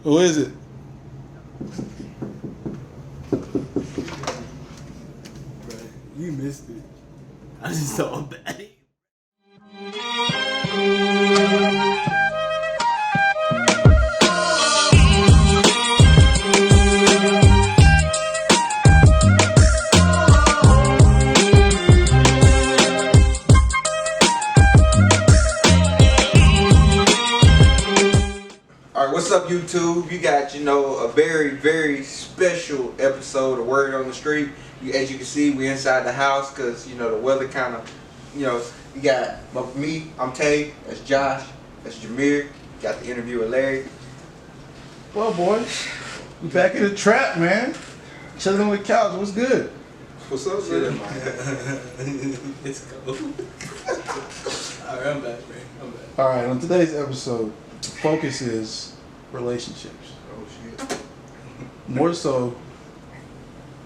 Who is it? You missed it. I just saw a baddie. What's up, YouTube? You got, a very, very special episode of Word on the Street. As you can see, we inside the house because, the weather kind of, you got me, I'm Tay, that's Josh, that's Jameer, got the interview with Larry. Well, boys, we back in the trap, man. Chilling on the couch. What's good? What's up, man? It's cool. Alright, I'm back, man. I'm back. All right, on today's episode, the focus is relationships. Oh, shit. More so,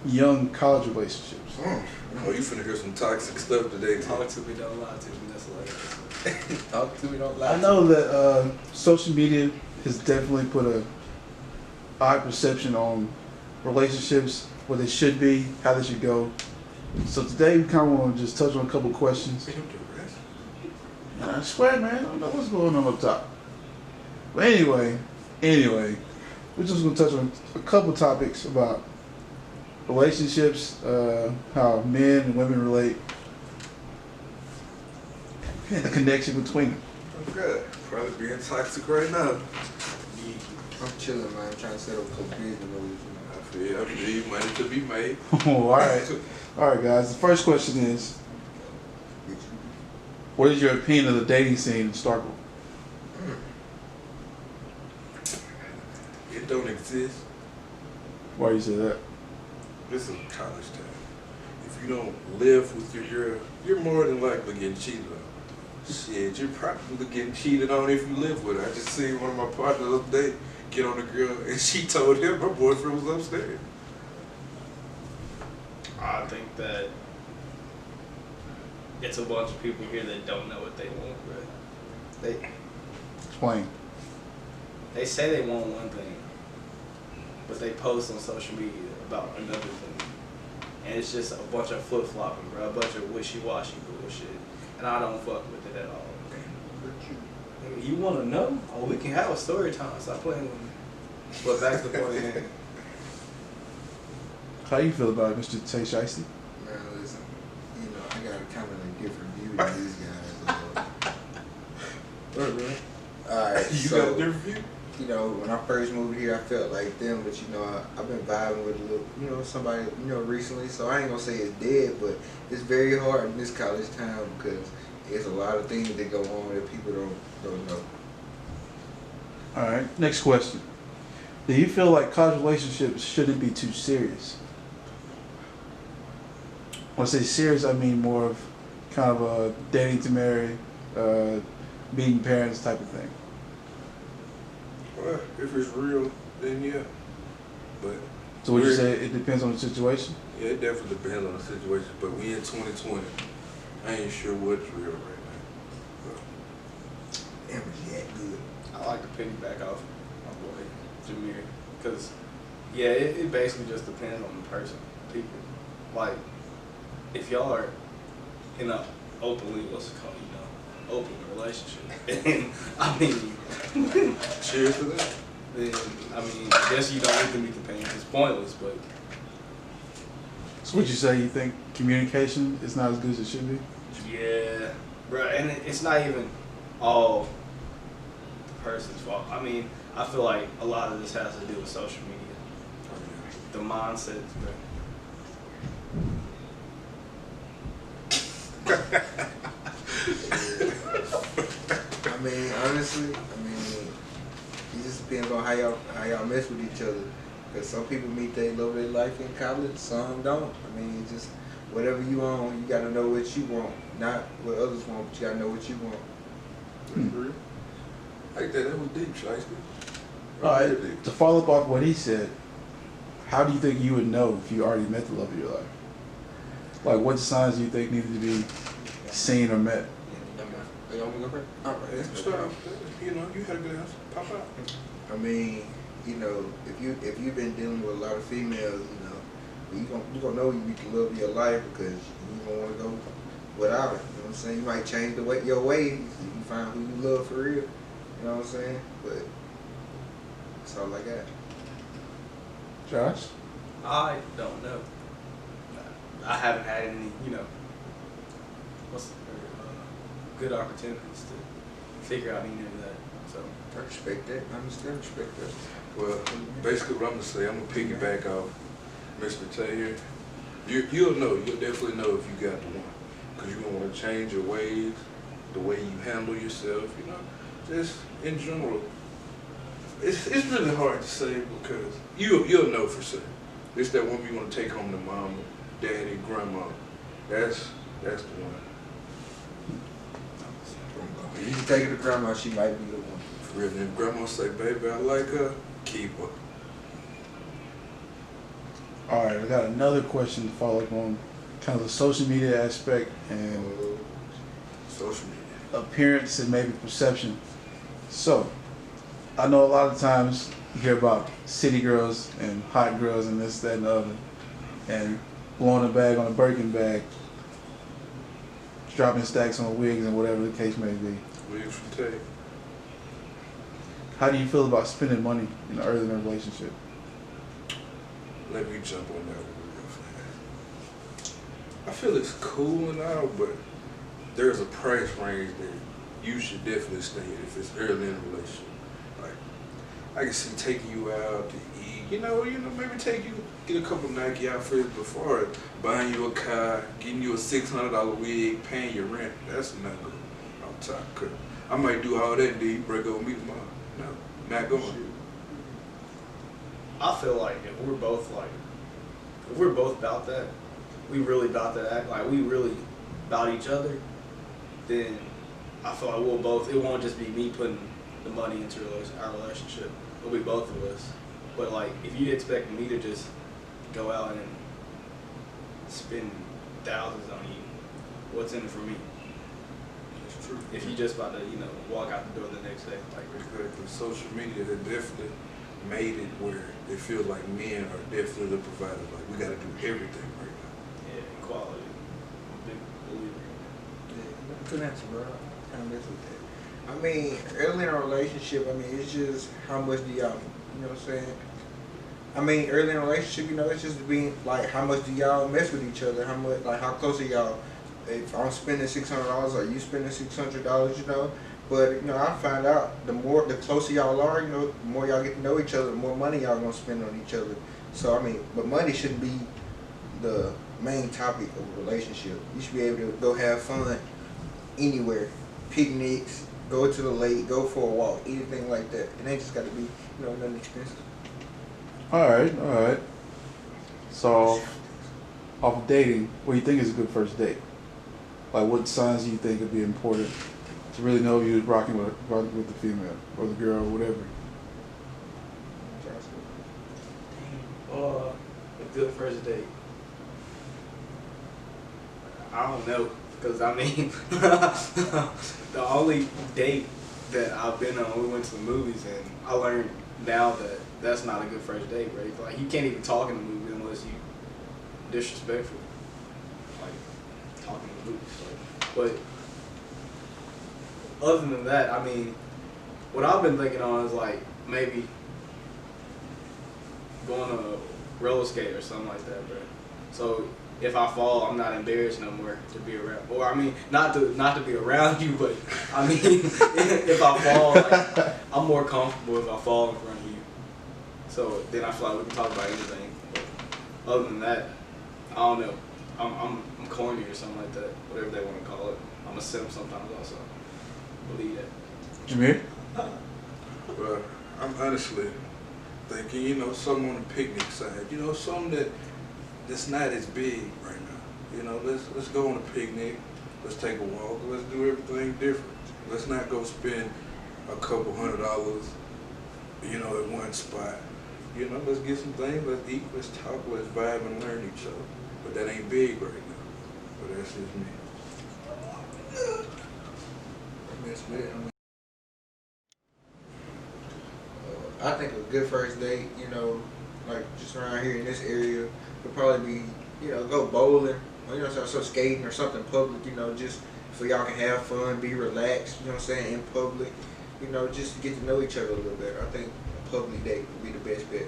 young college relationships. Oh, you finna hear some toxic stuff today. Talk to me, don't lie to me. That's hilarious. Talk to me, don't lie I know that social media has definitely put a high perception on relationships, what they should be, how they should go. So today we kind of want to just touch on a couple questions. And I swear, man, I don't know what's going on up top. But anyway, we're just going to touch on a couple topics about relationships, how men and women relate, and the connection between them. Okay. Probably being toxic right now. I'm chilling, man. I'm trying to set up a couple business moves. I feel money to be made. Oh, all right, guys. The first question is, what is your opinion of the dating scene in Starkville? It don't exist. Why do you say that? This is college time. If you don't live with your girl, you're more than likely getting cheated on. Shit, you're probably getting cheated on if you live with her. I just seen one of my partners the other day get on a girl and she told him her boyfriend was upstairs. I think that it's a bunch of people here that don't know what they want, bro. Explain. They say they want one thing, but they post on social media about another thing. And it's just a bunch of flip-flopping, bro. A bunch of wishy-washy bullshit. And I don't fuck with it at all. Nigga, you want to know? Oh, we can have a story time. Stop playing with me. But back to the point at hand. How you feel about it, Mr. Tay Shiesty? Man, listen, I got a kind of a different view than these guys. Alright, You got a different view? When I first moved here, I felt like them, but I've been vibing with a little, somebody, recently. So I ain't gonna say it's dead, but it's very hard in this college time because there's a lot of things that go on that people don't know. All right, next question. Do you feel like college relationships shouldn't be too serious? When I say serious, I mean more of kind of a dating to marry, meeting parents type of thing. Well, if it's real, then yeah. But So would you say it depends on the situation? yeah, it definitely depends on the situation. But we in 2020. I ain't sure what's real right now. Damn, is that good? I like to piggyback off my boy Jameer, because it basically just depends on the person, people. Like, if y'all are in a openly, open relationship, and I mean, Cheers to that. then I guess you don't need to meet the pain. It's pointless, but So would you say you think communication is not as good as it should be? yeah, bro, and it's not even all the person's fault. I mean, I feel like a lot of this has to do with social media, the mindsets, bro. Honestly, it just depends on how y'all mess with each other. Because some people meet their love of their life in college, some don't. It's just whatever you want, you gotta know what you want, not what others want, but you gotta know what you want. That's real. Like that was deep, Shiesty. All right, to follow up off what he said, how do you think you would know if you already met the love of your life? Like, what signs do you think needed to be seen or met? Y'all want to go first? All right, You had a good answer. Pop out. you know, if you've been dealing with a lot of females, you know, you gonna know you need the love of your life because you don't want to go without her. You know what I'm saying? You might change your ways if you find who you love for real. You know what I'm saying? But that's all I got. Josh? I don't know. I haven't had any, good opportunities to figure out any of that. So I respect that. I understand. Respect that. Well, basically what I'm gonna say, I'm gonna piggyback off Mr. Taylor. You'll know, you'll definitely know if you got the one. Because you're gonna wanna change your ways, the way you handle yourself, just in general. It's really hard to say because you'll know for certain. It's that one you wanna take home to mama, daddy, grandma. That's the one. If you can take her to grandma, she might be the one. For real, and if grandma say, baby, I like her, keep her. All right, I got another question to follow up on kind of the social media aspect and Social media. appearance and maybe perception. So, I know a lot of times you hear about city girls and hot girls and this, that, and the other, and blowing a bag on a Birkin bag, dropping stacks on wigs and whatever the case may be. Wigs from Tay. How do you feel about spending money early in a relationship? Let me jump on that one real fast. I feel it's cool and all, but there's a price range that you should definitely stay in if it's early in a relationship. Like, I can see taking you out to eat, maybe get a couple Nike outfits before buying you a car, getting you a $600 wig, paying your rent. That's not good on top. Cause I might do all that and then you break up with me tomorrow. No, not going. I feel like if we're both about that, we really about that act like we really about each other, then I feel like we'll both. It won't just be me putting the money into our relationship. It'll be both of us. But like, if you expect me to just go out and spend thousands on you, what's in it for me? It's true. If you just about to, walk out the door the next day, like Exactly. Social media has definitely made it where it feels like men are definitely the providers. Like, we got to do everything right now. yeah, equality. I'm a big believer. Yeah, good answer, bro. I kind of mess with that. I mean, early in a relationship, it's just how much do y'all, you know what I'm saying? I mean, early in a relationship, it's just being like, how much do y'all mess with each other? How much, like, how close are y'all? If I'm spending $600, are you spending $600? But I find out the closer y'all are, the more y'all get to know each other, the more money y'all gonna spend on each other. So but money shouldn't be the main topic of a relationship. You should be able to go have fun anywhere, picnics, go to the lake, go for a walk, anything like that. It ain't just got to be nothing expensive. All right. So, off of dating, what do you think is a good first date? Like, what signs do you think would be important to really know if you're rocking with the female or the girl or whatever? A good first date. I don't know, because the only date that I've been on, we went to the movies, and I learned now that that's not a good first date, right? Like, you can't even talk in the movie unless you disrespectful, like talking in the movies. But other than that, what I've been thinking on is like maybe going to a roller skate or something like that, bro. So if I fall, I'm not embarrassed no more to be around. Or not to be around you, but if I fall, like, I'm more comfortable if I fall in front of you. So then I feel like we can talk about anything. But other than that, I don't know. I'm corny or something like that, whatever they want to call it. I'm a simp sometimes also. Believe that. Jameer? Well, I'm honestly thinking, something on the picnic side, something that's not as big right now. Let's go on a picnic, let's take a walk, let's do everything different. Let's not go spend a couple $100, at one spot. Let's get some things, let's eat, let's talk, let's vibe and learn each other. But that ain't big right now. But that's just me. I think a good first date, like just around here in this area, would probably be, go bowling, or, so skating or something public, just so y'all can have fun, be relaxed, in public, just to get to know each other a little better. I think a public date would be the best bet.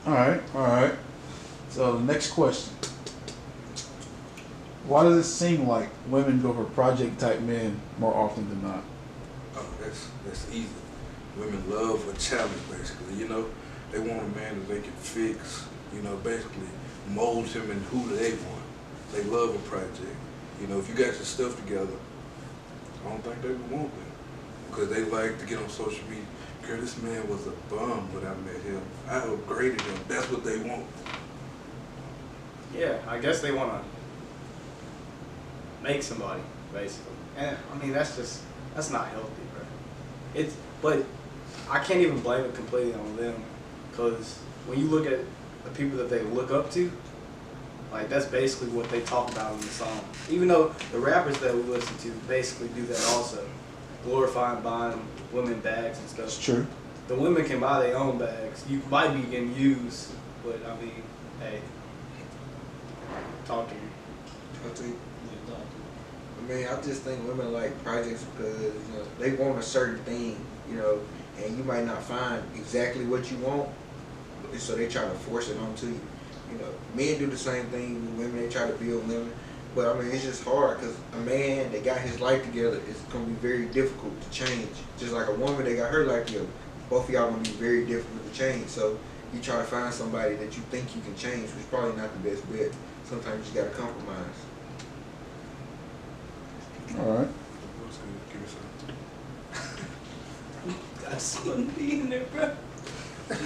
All right. So the next question. Why does it seem like women go for project type men more often than not? Oh, that's easy. Women love a challenge, basically. They want a man that they can fix. Basically mold him in who they want. They love a project. If you got your stuff together, I don't think they would want them because they like to get on social media. Girl, this man was a bum when I met him. I upgraded him. That's what they want. Yeah, I guess they want to make somebody, basically. And I mean, that's not healthy, bro. But I can't even blame it completely on them, because when you look at the people that they look up to, like that's basically what they talk about in the song. Even though the rappers that we listen to basically do that also, glorifying buying women bags and stuff. It's true. The women can buy their own bags. You might be getting used, but I mean, hey, talk to me. I mean, I just think women like projects because they want a certain thing, and you might not find exactly what you want, so they try to force it onto you. Men do the same thing with women. They try to build women, but I mean, it's just hard because a man that got his life together is gonna be very difficult to change. Just like a woman that got her life together, both of y'all gonna be very difficult to change. So you try to find somebody that you think you can change, which is probably not the best bet. Sometimes you gotta compromise. All right. Give me some. Got something to be in there, bro. You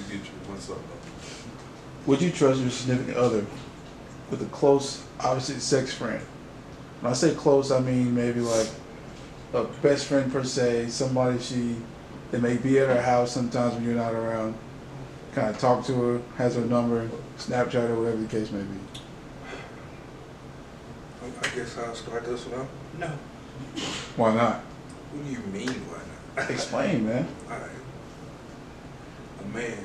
get your one something. Would you trust your significant other with a close, opposite sex friend? When I say close, I mean maybe like a best friend per se, somebody that may be at her house sometimes when you're not around, kind of talk to her, has her number, Snapchat her, whatever the case may be. I guess I'll start this one out. No. Why not? What do you mean, why not? Explain, man. Alright. A man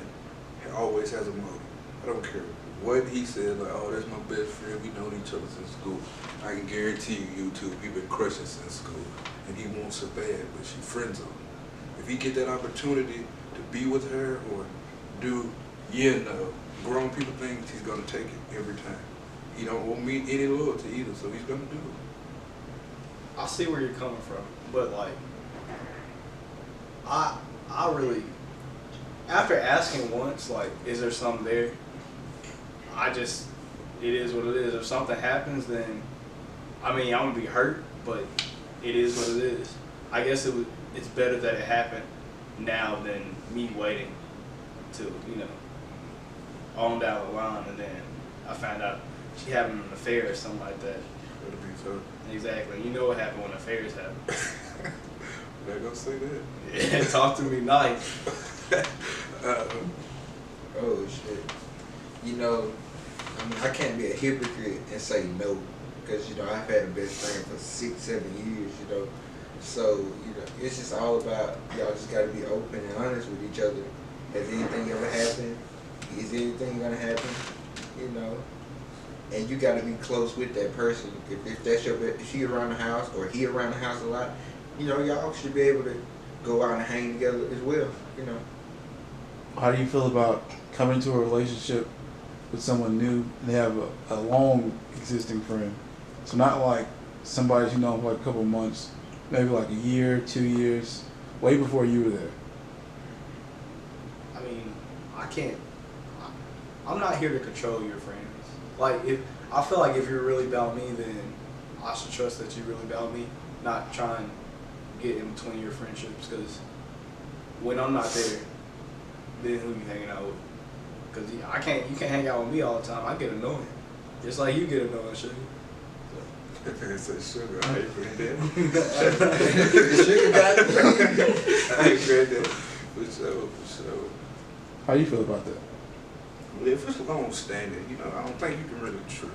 always has a motive. I don't care what he said, like, oh, that's my best friend, we known each other since school. I can guarantee you two, we've been crushing since school. And he wants her bad, but she friends him. If he get that opportunity to be with her or do, grown people things, he's gonna take it every time. He don't want me any loyalty either, so he's gonna do it. I see where you're coming from, but like, I really, after asking once, like, is there something there? It is what it is. If something happens, then, I mean, I'm gonna be hurt, but it is what it is. I guess it's better that it happened now than me waiting till, on down the line, and then I found out she having an affair or something like that. That'll be tough. Exactly. You know what happened when affairs happen. I'm not gonna say that. Yeah, talk to me nice. Oh shit. I can't be a hypocrite and say no, because I've had a best friend for 6-7 years, So it's just all about y'all just gotta be open and honest with each other. Has anything ever happened? Is anything gonna happen? And you gotta be close with that person. If that's if she around the house or he around the house a lot, y'all should be able to go out and hang together as well. How do you feel about coming to a relationship with someone new and they have a long existing friend? So not like somebody you know for like a couple months, maybe like a year, 2 years, way before you were there. I mean, I'm not here to control your friends. Like, I feel like if you're really about me, then I should trust that you're really about me, not try and get in between your friendships, because when I'm not there, then who you hanging out with? Because you can't hang out with me all the time. I get annoying. Just like you get annoying, sugar. It says sugar. I ain't granddad. The sugar got I ain't granddad. For sure. How do you feel about that? Well, if it's long standing, I don't think you can really trip.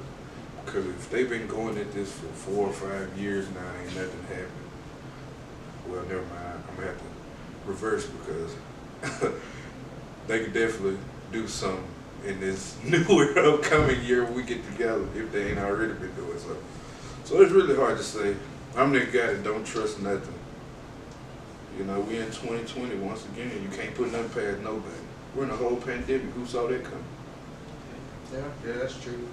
Because if they've been going at this for 4 or 5 years now, ain't nothing happened. Well, never mind. I'm gonna have to reverse because they could definitely do something in this new upcoming year when we get together if they ain't already been doing so. So it's really hard to say. I'm the guy that don't trust nothing. You know, we in 2020 once again. You can't put nothing past nobody. We're in a whole pandemic. Who saw that coming? Yeah, that's true.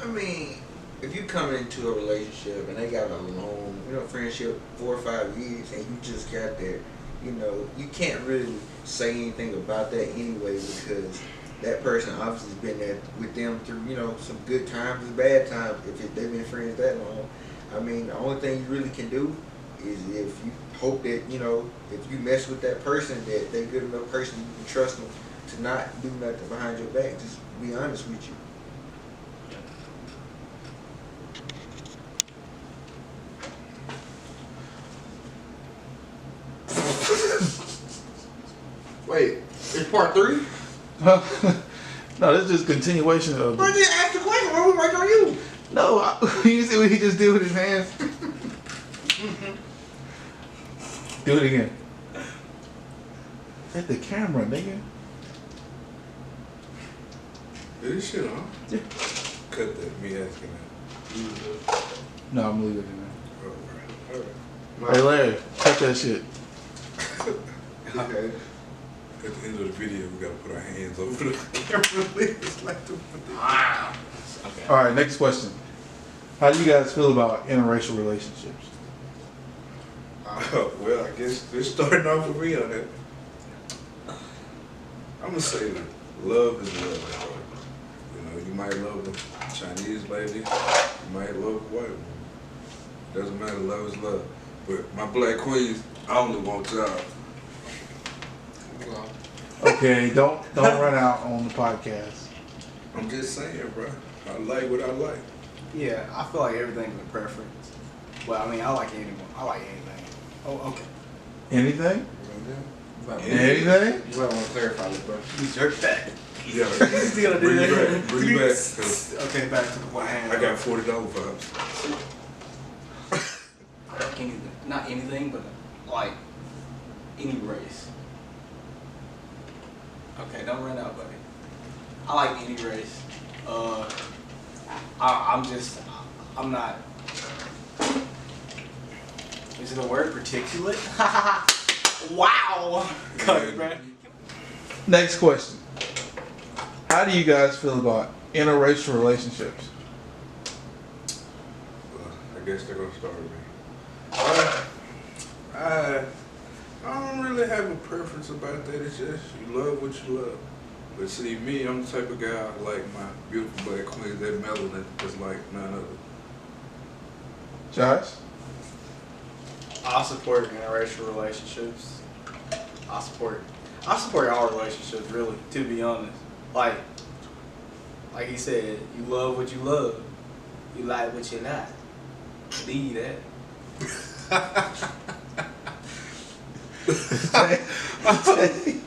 I mean, if you come into a relationship and they got a long, friendship, 4 or 5 years, and you just got there, you can't really say anything about that anyway because that person obviously has been there with them through, some good times and bad times if they've been friends that long. I mean, the only thing you really can do is if you hope that, if you mess with that person, that they're good enough person you can trust them to not do nothing behind your back. Just be honest with you. Wait, it's part 3? No, this is just continuation of. Bro, just ask the question. Why we waiting on you? No, you see what he just did with his hands? Do it again. Hit the camera, nigga. Is this shit on? Yeah. Cut that, me asking that. No, I'm leaving it in Alright. there. Hey Larry, cut that shit. Okay. At the end of the video, we gotta put our hands over the camera. It's like the Wow. Okay. All right, next question. How do you guys feel about interracial relationships? well, I guess they're starting off with me on that. I'm gonna say that love is love. You might love a Chinese lady, you might love a white woman. Doesn't matter, love is love. But my black queens, I only want y'all. Okay, don't run out on the podcast. I'm just saying, bro. I like what I like. Yeah, I feel like everything's a preference. Well, I mean, I like anyone. I like anything. Oh, okay. Anything? You Anything? might want to clarify this, bro. You jerk back. Yeah, Still do bring it that. back. Bring it back. 'Cause Okay, back to the one hand. I got $40 vibes. I like anything. Not anything, but like any race. Okay, don't run out, buddy. I like any race. I'm not. Is it a word? Particulate? Wow. Cut it, man. Next question. How do you guys feel about interracial relationships? I guess they're gonna start with me. I don't really have a preference about that. It's just you love what you love. But see, me, I'm the type of guy I like my beautiful black queens, that melanin is like none other. Josh? I support interracial relationships. I support all relationships, really, to be honest. Like he said, you love what you love. You like what you like. Believe that. I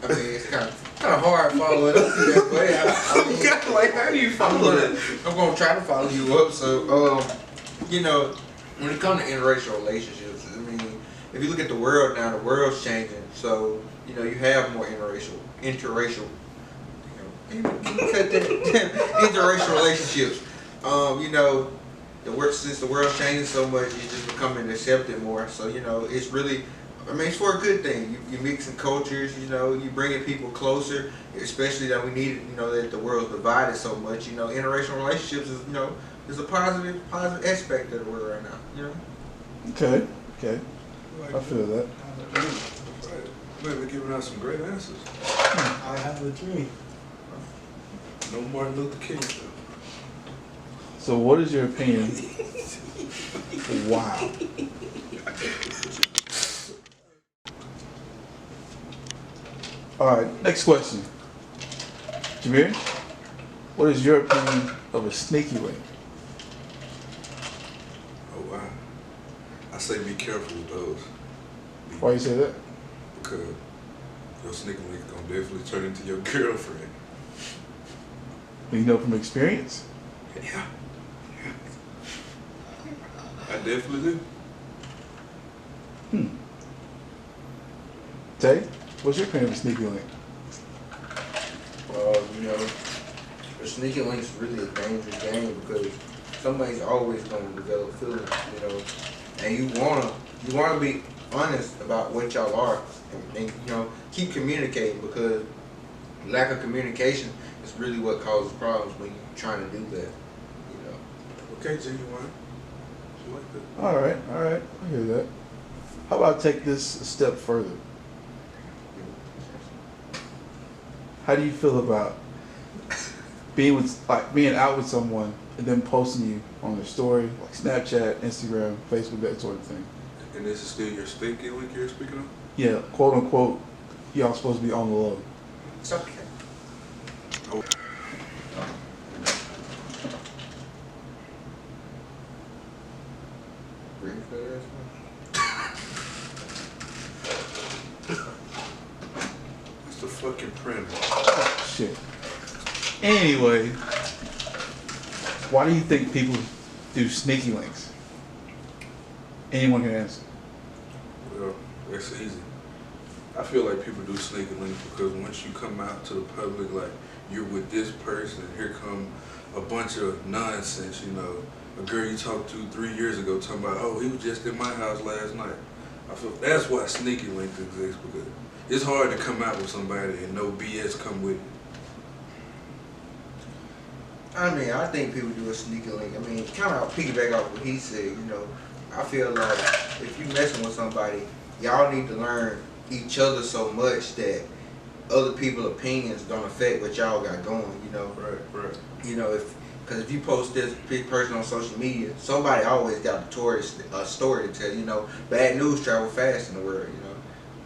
mean, it's kind of hard following up that way. I mean, Like, how do you follow that? I'm gonna try to follow you up. So, when it comes to interracial relationships, I mean, if you look at the world now, the world's changing. So, you have more interracial, interracial relationships. Since the world's changing so much, it's just becoming accepted more. So, it's really, it's for a good thing. You mixing cultures, you bringing people closer, especially that we need, that the world's divided so much. Interracial relationships is a positive aspect of the world right now. Okay. I feel that. Maybe giving out some great answers. I have a dream. No Martin Luther King though. So what is your opinion? Wow. Alright, next question. Jameer, what is your opinion of a sneaky link? Oh wow. I say be careful with those. Why you say that? Because your sneaker link gonna definitely turn into your girlfriend. You know from experience? Yeah. I definitely do. Tay, what's your opinion of a sneaky link? You know, a sneaky link is really a dangerous game because somebody's always gonna develop feelings, you know, and you wanna be honest about what y'all are, and you know, keep communicating because lack of communication is really what causes problems when you're trying to do that, you know. Okay, Genuine. You like that? All right, I hear that. How about take this a step further? How do you feel about being out with someone and then posting you on their story, like Snapchat, Instagram, Facebook, that sort of thing? And this is still your stinky link you're speaking of? Yeah, quote unquote, y'all supposed to be on the low. It's okay. Oh. Ready for this one? That's the fucking printer. Oh, shit. Anyway, why do you think people do sneaky links? Anyone can answer. Well, that's easy. I feel like people do sneaky links because once you come out to the public, like you're with this person, and here come a bunch of nonsense, you know. A girl you talked to 3 years ago talking about, oh, he was just in my house last night. I feel that's why sneaky links exist, because it's hard to come out with somebody and no BS come with it. I mean, I think people do a sneaky link. I mean, kind of piggyback off what he said, you know. I feel like if you messing with somebody, y'all need to learn each other so much that other people's opinions don't affect what y'all got going, you know. Right. You know, because if you post this big person on social media, somebody always got a story to tell. You know, bad news travel fast in the world. You know,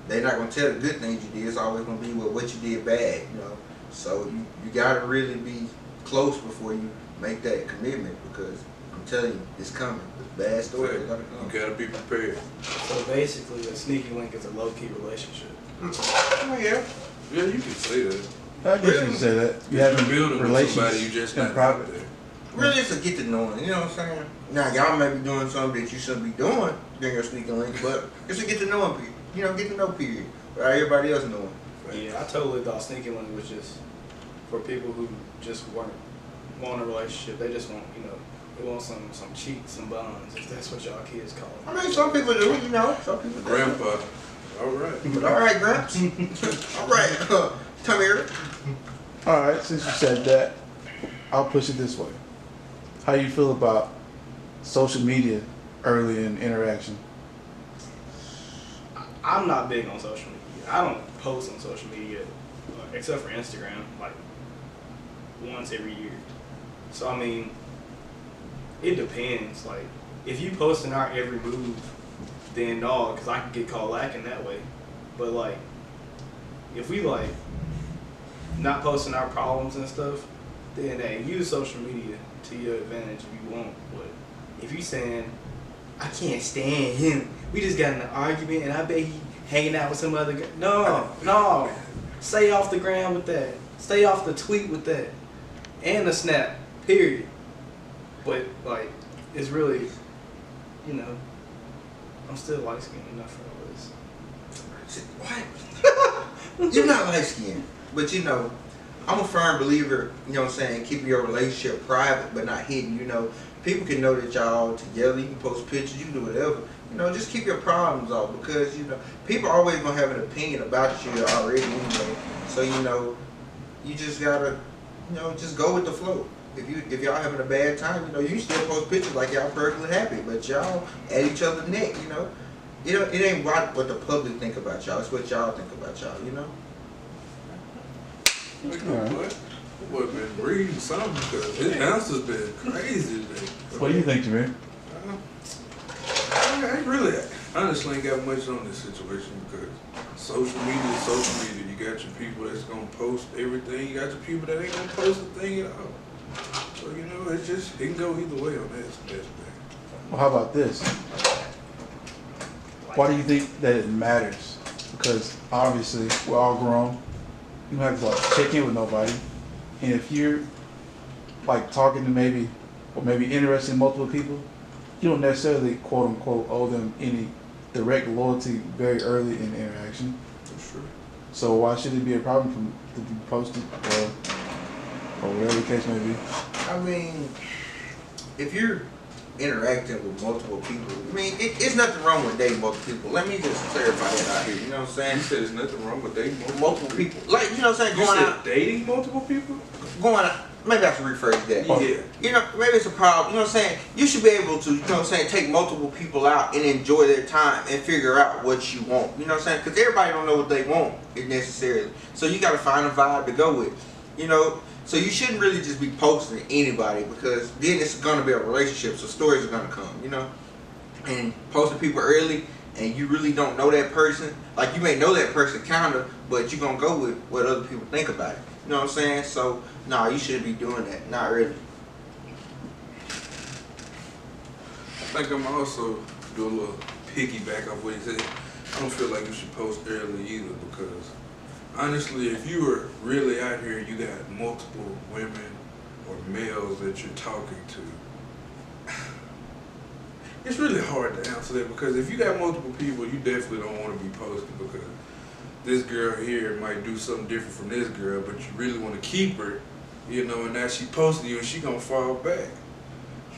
they're not gonna tell the good things you did. It's always gonna be what you did bad. You know, so you gotta really be close before you make that commitment because I'm telling you, it's coming. The bad stories are gonna come. You gotta be prepared. So basically, a sneaky link is a low-key relationship. Oh yeah. Yeah, you can say that. I guess you can say that. You You're have building with relations somebody you just in not private. out there. Really, it's a get to know it, you know what I'm saying? Now, y'all may be doing something that you shouldn't be doing during your sneaking link, but it's a get to know him period. You know, get to know period. Without everybody else knowing. Yeah, I totally thought sneaky link was just for people who just want a relationship. They just want, you know, they want some cheats, some bonds, if that's what y'all kids call it. I mean, some people do, you know. Some people do. Grandpa. All right. But all right, Gramps. All right. Come here. All right, since you said that, I'll push it this way. How do you feel about social media early in interaction? I'm not big on social media. I don't post on social media except for Instagram, like once every year. So I mean, it depends. Like if you posting our every move, then no, because I can get caught lacking that way. But like, if we like not posting our problems and stuff, then hey, use social media to your advantage if you want. But if you saying, I can't stand him, we just got in an argument and I bet he hanging out with some other guy. No. Stay off the ground with that. Stay off the tweet with that. And the snap, period. But like, it's really, you know, I'm still light skinned enough for all this. What? You're not light skinned. But you know, I'm a firm believer, you know what I'm saying, keeping your relationship private but not hidden, you know. People can know that y'all together, you can post pictures, you can do whatever. You know, just keep your problems off because, you know, people are always going to have an opinion about you already anyway. So, you know, you just got to, you know, just go with the flow. If y'all having a bad time, you know, you can still post pictures like y'all perfectly happy, but y'all at each other's neck, you know. It ain't what the public think about y'all, it's what y'all think about y'all, you know. What been reading something because his answer's been crazy today. What do you think, Jameer? I really honestly ain't got much on this situation because social media is social media. You got your people that's gonna post everything. You got your people that ain't gonna post a thing at all. So you know, it can go either way on that aspect. Well, how about this? Why do you think that it matters? Because obviously we're all grown. You don't have to like check in with nobody. And if you're like talking to maybe interested in multiple people, you don't necessarily quote unquote owe them any direct loyalty very early in the interaction. For sure. So why should it be a problem to be posted or whatever the case may be? I mean, if you're interacting with multiple people, I mean, it's nothing wrong with dating multiple people. Let me just clarify that out here. You know what I'm saying? You said there's nothing wrong with dating Multiple people. Like, you know what I'm saying? You Going said out. dating multiple people? Going out. Maybe I should rephrase that. Yeah. You know, maybe it's a problem. You know what I'm saying? You should be able to, you know what I'm saying, take multiple people out and enjoy their time and figure out what you want. You know what I'm saying? Because everybody don't know what they want necessarily. So you got to find a vibe to go with. You know? So you shouldn't really just be posting anybody because then it's going to be a relationship. So stories are going to come, you know? And posting people early and you really don't know that person. Like you may know that person kind of, but you're going to go with what other people think about it. You know what I'm saying? So, no, you shouldn't be doing that. Not really. I think I'm also do a little piggyback off what he said. I don't feel like you should post early either because honestly, if you are really out here, you got multiple women or males that you're talking to. It's really hard to answer that because if you got multiple people, you definitely don't want to be posting because this girl here might do something different from this girl, but you really want to keep her, you know, and now she posting you and she gonna fall back.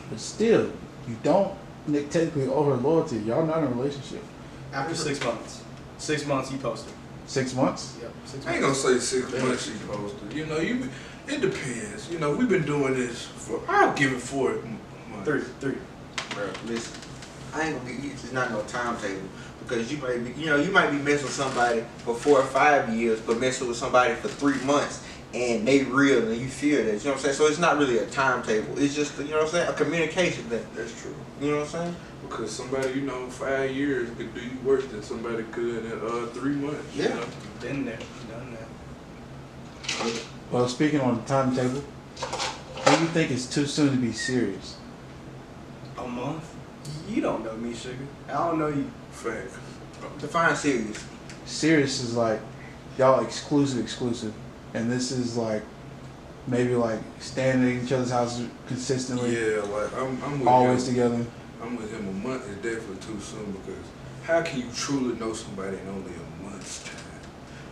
But still, you don't technically owe her loyalty. Y'all not in a relationship. After 6 months. 6 months he posted. 6 months? Yep. 6 months. I ain't gonna say 6 months she posted. You know, it depends. You know, we've been doing this for, I'll give it 4 months. Three. Bro, listen, I ain't gonna give you, it's not no timetable because you might be, you know, you might be messing with somebody for 4 or 5 years, but messing with somebody for 3 months and they real and you feel that, you know what I'm saying? So it's not really a timetable. It's just, you know what I'm saying, a communication thing. That's true. You know what I'm saying? Because somebody, you know, 5 years could do you worse than somebody could in 3 months. Yeah. You know? Been there, done that. Well, speaking on the timetable, do you think it's too soon to be serious? A month? You don't know me, sugar. I don't know you. Fact. Define serious. Serious is like y'all exclusive, and this is like maybe like staying at each other's houses consistently, Yeah, like I'm with always him. together. I'm with him. A month is definitely too soon because how can you truly know somebody in only a month's time?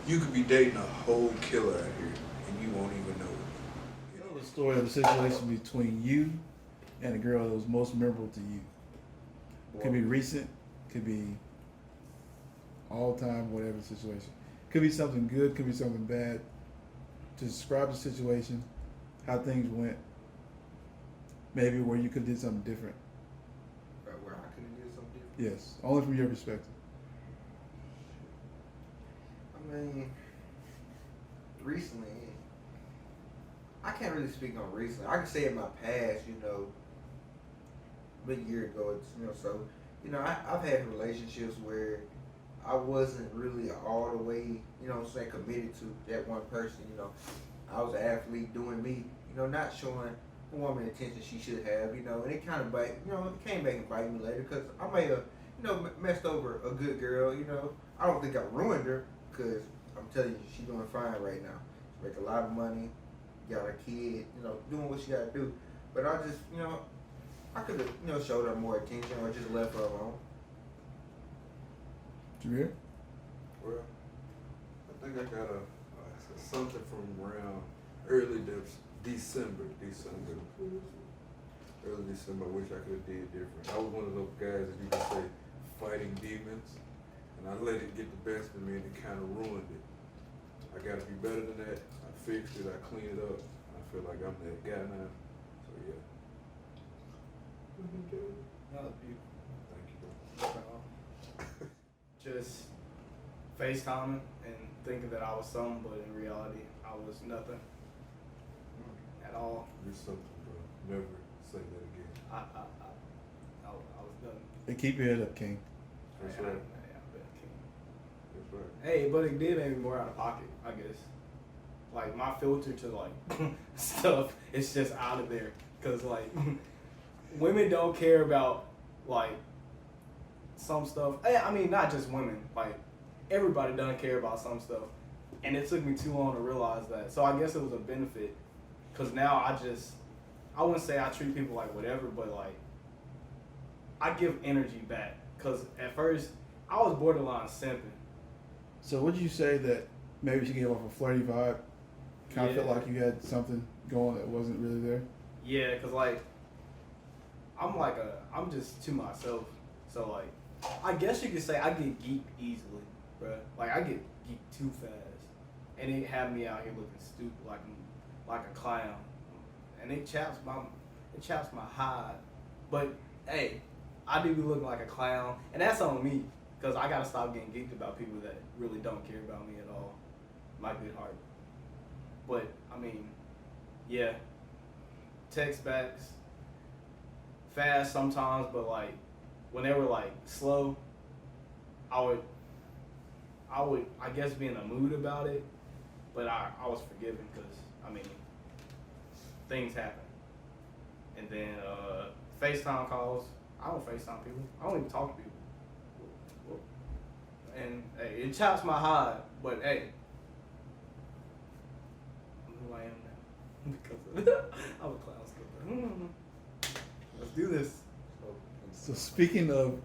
You could be dating a whole killer out here and you won't even know it. Tell the story of the situation between you and a girl that was most memorable to you. Could be recent, could be all time, whatever situation. Could be something good, could be something bad. To describe the situation, how things went, maybe where you could have did something different. Where I could have did something different. Yes, only from your perspective. I mean, recently, I can't really speak on recently. I can say in my past, you know, a year ago, it's, you know, so, you know, I've had relationships where I wasn't really all the way, you know what I'm saying, committed to that one person, you know. I was an athlete doing me, you know, not showing the woman the attention she should have, you know, and it kind of bite, you know, it came back and bite me later because I may have, you know, messed over a good girl, you know. I don't think I ruined her because I'm telling you, she's doing fine right now. She make a lot of money, got a kid, you know, doing what she got to do. But I just, you know, I could have, you know, showed her more attention or just left her alone. Jameer? Well, I think I got something from around early December. Early December, I wish I could have did different. I was one of those guys that you can say fighting demons, and I let it get the best of me and it kind of ruined it. I got to be better than that. I fixed it, I cleaned it up. I feel like I'm that guy now. So yeah. That was beautiful. Thank you, bro. Just FaceTiming and thinking that I was something, but in reality, I was nothing at all. You're something, bro. Never say that again. I was nothing. Hey, keep your head up, King. That's Yeah, right. I bet I can. That's right. Hey, but it did make me more out of pocket, I guess. Like, my filter to, like, stuff is just out of there. Because, like, women don't care about, like, some stuff. I mean, not just women. Like, everybody doesn't care about some stuff. And it took me too long to realize that. So I guess it was a benefit. Because now I wouldn't say I treat people like whatever, but, like, I give energy back. Because at first, I was borderline simping. So would you say that maybe she gave off a flirty vibe? Kind of Yeah. felt like you had something going that wasn't really there. Yeah, cause like I'm just to myself. So like, I guess you could say I get geeked easily, bruh. Like I get geeked too fast, and it had me out here looking stupid, like a clown, and it chaps my hide. But hey, I do be looking like a clown, and that's on me, cause I gotta stop getting geeked about people that really don't care about me at all. My good heart. But I mean, yeah, text backs fast sometimes, but like when they were like slow, I would I guess be in a mood about it, but I was forgiving because I mean things happen. And then FaceTime calls, I don't FaceTime people. I don't even talk to people. And hey, it chops my hide, but hey, I'm who I am now because I'm a clown skipper. Let's do this. So speaking of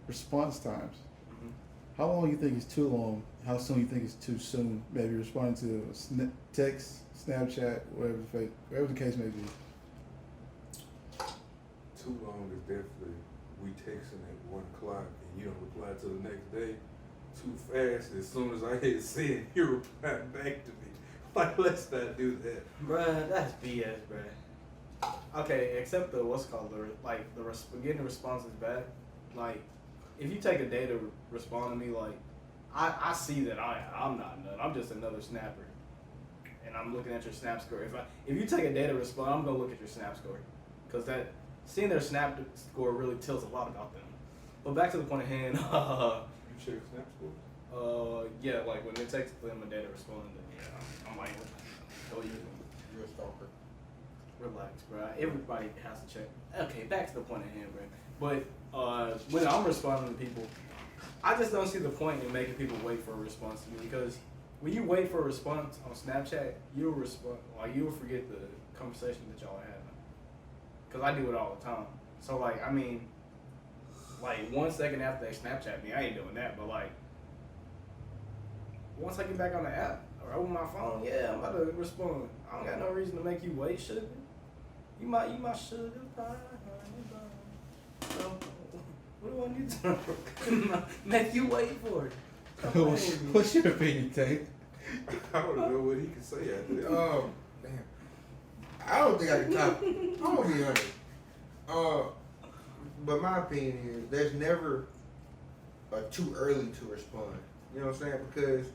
response times, Mhm. how long you think is too long? How soon you think is too soon? Maybe responding to a text, Snapchat, whatever the case may be. Too long is definitely we texting at 1 o'clock and you don't reply till the next day. Too fast. As soon as I hit send, you reply back to me. Like, let's not do that. Bruh, that's BS, bruh. Okay, except the what's it called getting the responses back. Like, if you take a day to respond to me, like, I see that I'm not none. I'm just another snapper, and I'm looking at your snap score. If you take a day to respond, I'm gonna look at your snap score, cause that seeing their snap score really tells a lot about them. But back to the point at hand. You check snap scores? Yeah, like when they text them a day to respond, then yeah, I'm like, go you. You're a stalker. Relax, bro. Everybody has to check. Okay, back to the point at hand, bro. But when I'm responding to people, I just don't see the point in making people wait for a response to me, because when you wait for a response on Snapchat, you'll forget the conversation that y'all are having. Cause I do it all the time. So like, I mean, like 1 second after they Snapchat me, I ain't doing that. But like, once I get back on the app or open my phone, yeah, I'm about to respond. I don't got no reason to make you wait, sugar. You my sugar pie. So, what do I need to make you wait for? What's your opinion, Tate? I don't know what he can say after that. Damn. I don't think I can top it. I'm gonna be honest. But my opinion is there's never too early to respond. You know what I'm saying? Because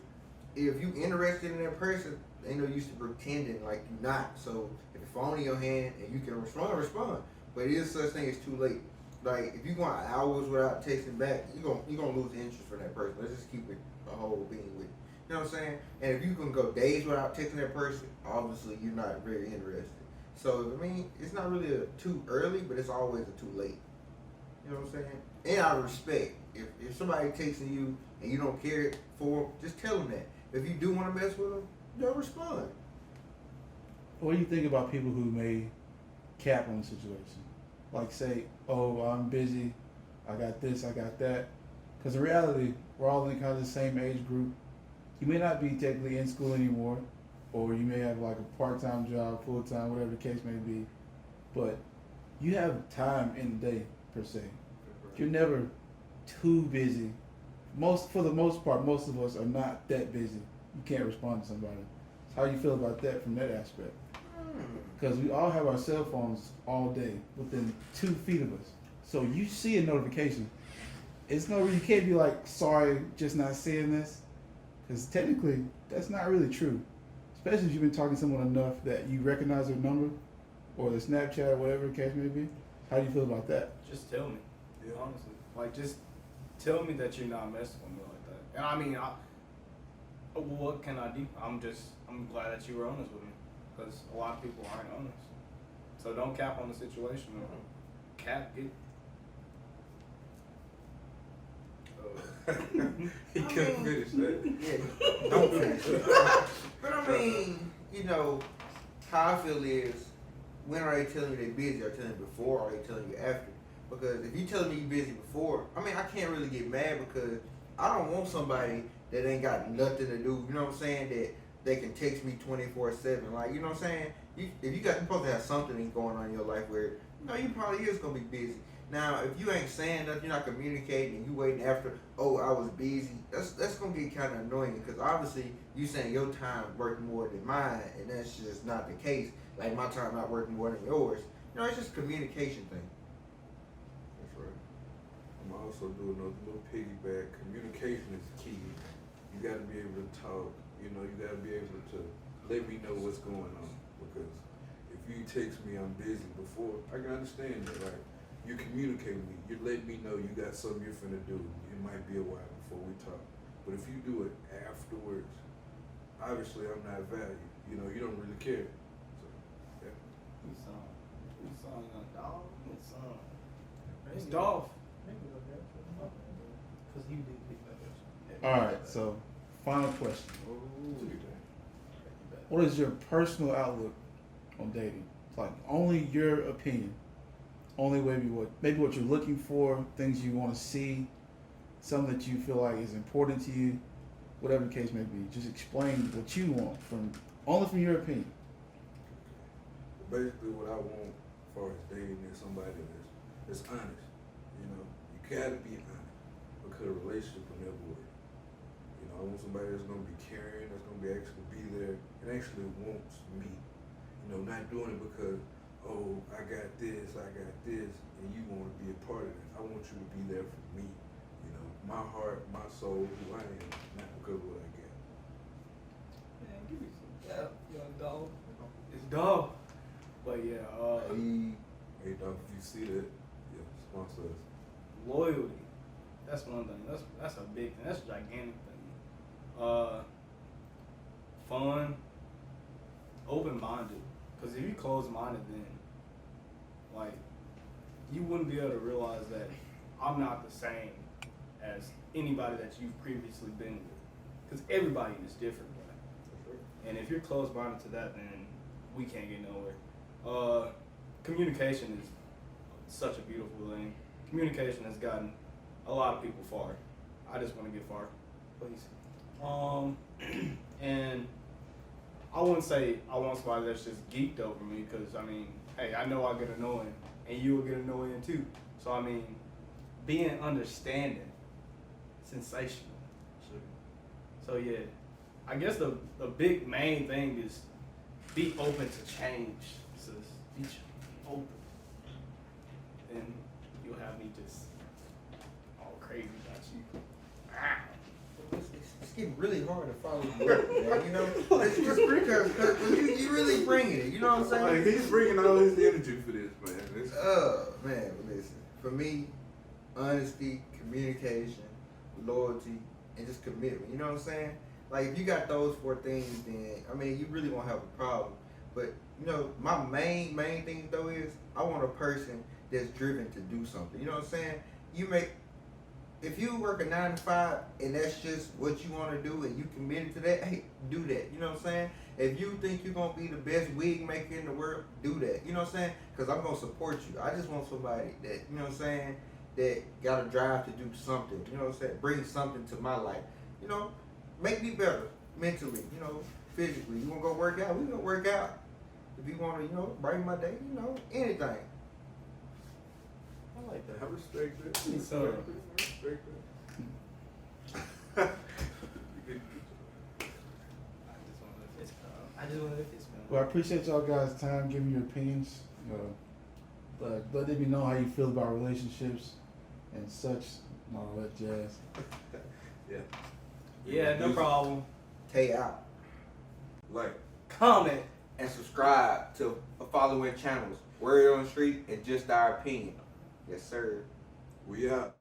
if you interested in that person, ain't no use to pretending like you're not. So if your phone in your hand and you can respond. But it is such thing as too late. Like if you go out hours without texting back, you're gonna lose interest for that person. Let's just keep it a whole being with you. You know what I'm saying? And if you can go days without texting that person, obviously you're not very interested. So I mean, it's not really a too early, but it's always a too late. You know what I'm saying? And out of respect, if somebody texting you and you don't care for them, just tell them that. If you do want to mess with them, don't respond. What do you think about people who may cap on the situation? Like say, oh, I'm busy, I got this, I got that. Because in reality, we're all in kind of the same age group. You may not be technically in school anymore, or you may have like a part-time job, full-time, whatever the case may be. But you have time in the day, per se. You're never too busy. For the most part, most of us are not that busy. You can't respond to somebody. How do you feel about that from that aspect? Because we all have our cell phones all day within 2 feet of us. So you see a notification. You can't be like, sorry, just not seeing this. Because technically, that's not really true. Especially if you've been talking to someone enough that you recognize their number or the Snapchat or whatever the case may be. How do you feel about that? Just tell me, Yeah. honestly. Like, just tell me that you're not messing with me like that. And I mean, what can I do? I'm glad that you were honest with me, because a lot of people aren't honest. So don't cap on the situation. Or cap it. He couldn't finish that. Yeah, don't finish it. But I mean, you know, how I feel is, when are they telling you they're busy? Are they telling you before? Or are they telling you after? Because if you telling me you're busy before, I mean, I can't really get mad because I don't want somebody that ain't got nothing to do. You know what I'm saying? That they can text me 24/7. Like, you know what I'm saying? If you're supposed to have something going on in your life where you probably is gonna be busy. Now, if you ain't saying nothing, you're not communicating, and you waiting after, oh, I was busy. That's gonna get kind of annoying because obviously you saying your time worked more than mine, and that's just not the case. Like my time not working more than yours. It's just a communication thing. That's right. I'm also doing a little piggyback. Communication is key. You got to be able to talk. You got to be able to let me know what's going on. Because if you text me I'm busy before, I can understand that, right? You communicate with me. You let me know you got something you're finna do. It might be a while before we talk. But if you do it afterwards, obviously I'm not valued. You don't really care. So, yeah. Who's song on dog? Who's song? It's Dolph. Because you did pick that. All right, so final question. What is your personal outlook on dating? Like only your opinion. Only maybe what you're looking for, things you want to see, something that you feel like is important to you, whatever the case may be. Just explain what you want only from your opinion. Basically, what I want as far as dating is somebody that's honest. You gotta be honest because a relationship will never work. I want somebody that's gonna be caring, that's gonna be actually be there, and actually wants me. Not doing it because, oh, I got this, and you want to be a part of it. I want you to be there for me. My heart, my soul, who I am, not because of what I get. Man, give me some young dog. It's dog. But yeah, Hey, dog, if you see that, yeah, sponsor us. loyalty. That's one thing. That's a big thing. That's a gigantic thing. Fun, open-minded. Because if you close-minded, then like you wouldn't be able to realize that I'm not the same as anybody that you've previously been with. Because everybody is different, right? And if you're close-minded to that, then we can't get nowhere. Communication is such a beautiful thing. Communication has gotten a lot of people far. I just want to get far, please. And I wouldn't say I want somebody that's just geeked over me because, hey, I know I'll get annoying and you will get annoying too. So, being understanding, sensational. Sure. So, yeah, I guess the big main thing is be open to change. So be open. And you'll have me just all crazy about you. It's getting really hard to follow you up, man. It's just because you really bringing it. You know what I'm saying? Like, he's bringing all his energy for this, man. Man, listen. For me, honesty, communication, loyalty, and just commitment. You know what I'm saying? Like, if you got those 4 things, then you really won't have a problem. But my main thing though is I want a person that's driven to do something. You know what I'm saying? If you work a 9 to 5 and that's just what you want to do and you committed to that, hey, do that. You know what I'm saying? If you think you're going to be the best wig maker in the world, do that. You know what I'm saying? Because I'm going to support you. I just want somebody that, you know what I'm saying, that got a drive to do something. You know what I'm saying? Bring something to my life. Make me better mentally, physically. You want to go work out? We going to work out. If you want to, brighten my day, anything. I like that. I respect that. So- I respect that. I just wanted to fist bump. Well, I appreciate y'all guys' time, giving your opinions, letting me know how you feel about relationships and such, and all that jazz. Yeah. Yeah, no problem. Stay out. Like. Comment. And subscribe to the following channels: Word on the Street and Just Our Opinion. Yes, sir. We out.